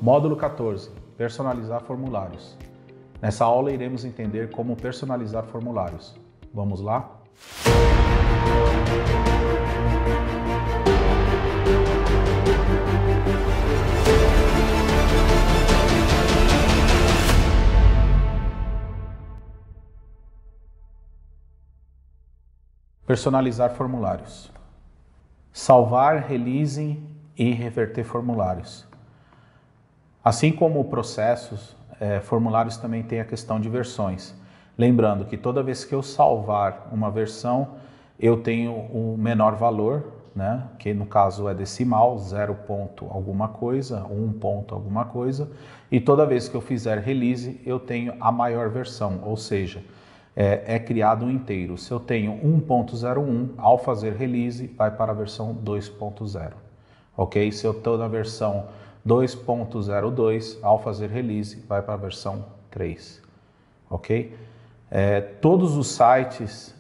Módulo 14. Personalizar formulários. Nessa aula iremos entender como personalizar formulários. Vamos lá? Personalizar formulários. Salvar, release e reverter formulários. Assim como processos, formulários também tem a questão de versões. Lembrando que toda vez que eu salvar uma versão, eu tenho um menor valor, né? Que no caso é decimal, 0 ponto alguma coisa, 1 ponto alguma coisa. E toda vez que eu fizer release, eu tenho a maior versão, ou seja, é criado um inteiro. Se eu tenho 1.01, ao fazer release, vai para a versão 2.0. Ok? Se eu estou na versão 2.02, ao fazer release, vai para a versão 3. Ok? Todos os sites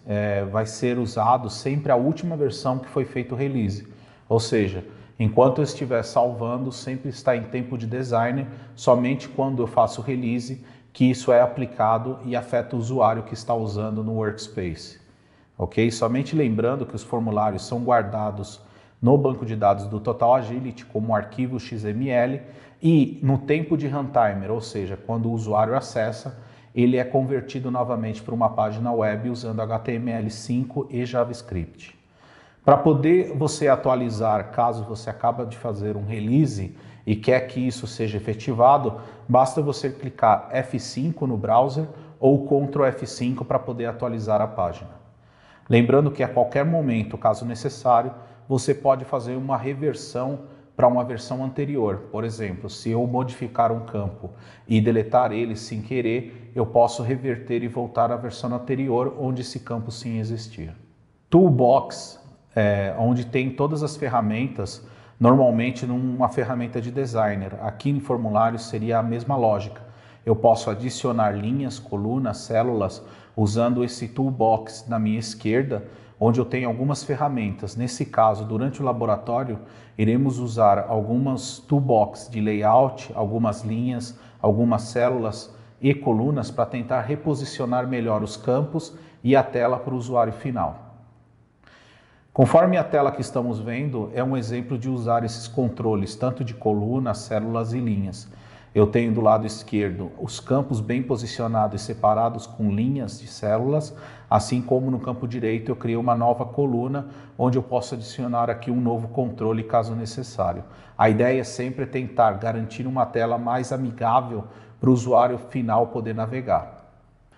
vai ser usado sempre a última versão que foi feito o release. Ou seja, enquanto eu estiver salvando, sempre está em tempo de designer, somente quando eu faço release, que isso é aplicado e afeta o usuário que está usando no workspace. Ok? Somente lembrando que os formulários são guardados no banco de dados do Total Agility como arquivo XML e no tempo de runtimer, ou seja, quando o usuário acessa, ele é convertido novamente para uma página web usando HTML5 e JavaScript. Para poder você atualizar, caso você acaba de fazer um release e quer que isso seja efetivado, basta você clicar F5 no browser ou Ctrl F5 para poder atualizar a página. Lembrando que a qualquer momento, caso necessário, você pode fazer uma reversão para uma versão anterior. Por exemplo, se eu modificar um campo e deletar ele sem querer, eu posso reverter e voltar à versão anterior onde esse campo sim existia. Toolbox, onde tem todas as ferramentas, normalmente numa ferramenta de designer. Aqui em formulários seria a mesma lógica. Eu posso adicionar linhas, colunas, células, usando esse toolbox na minha esquerda, onde eu tenho algumas ferramentas. Nesse caso, durante o laboratório, iremos usar algumas toolbox de layout, algumas linhas, algumas células e colunas para tentar reposicionar melhor os campos e a tela para o usuário final. Conforme a tela que estamos vendo, é um exemplo de usar esses controles, tanto de colunas, células e linhas. Eu tenho do lado esquerdo os campos bem posicionados e separados com linhas de células, assim como no campo direito eu criei uma nova coluna, onde eu posso adicionar aqui um novo controle caso necessário. A ideia é sempre tentar garantir uma tela mais amigável para o usuário final poder navegar.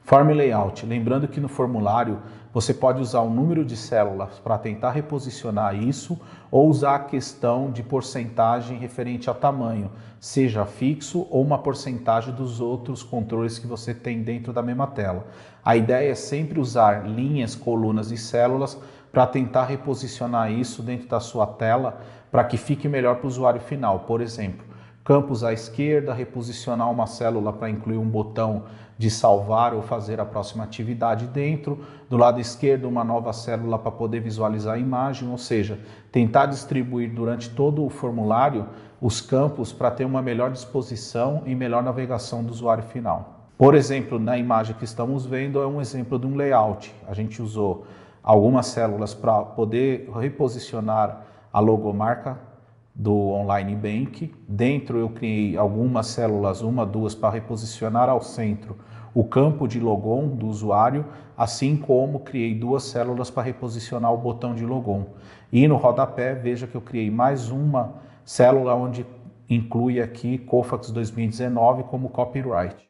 Form Layout, lembrando que no formulário você pode usar o número de células para tentar reposicionar isso ou usar a questão de porcentagem referente ao tamanho, seja fixo ou uma porcentagem dos outros controles que você tem dentro da mesma tela. A ideia é sempre usar linhas, colunas e células para tentar reposicionar isso dentro da sua tela para que fique melhor para o usuário final. Por exemplo, campos à esquerda, reposicionar uma célula para incluir um botão de salvar ou fazer a próxima atividade dentro. Do lado esquerdo, uma nova célula para poder visualizar a imagem, ou seja, tentar distribuir durante todo o formulário os campos para ter uma melhor disposição e melhor navegação do usuário final. Por exemplo, na imagem que estamos vendo é um exemplo de um layout. A gente usou algumas células para poder reposicionar a logomarca do Online Bank. Dentro eu criei algumas células, uma, duas, para reposicionar ao centro o campo de logon do usuário, assim como criei duas células para reposicionar o botão de logon. E no rodapé, veja que eu criei mais uma célula onde inclui aqui Kofax 2019 como copyright.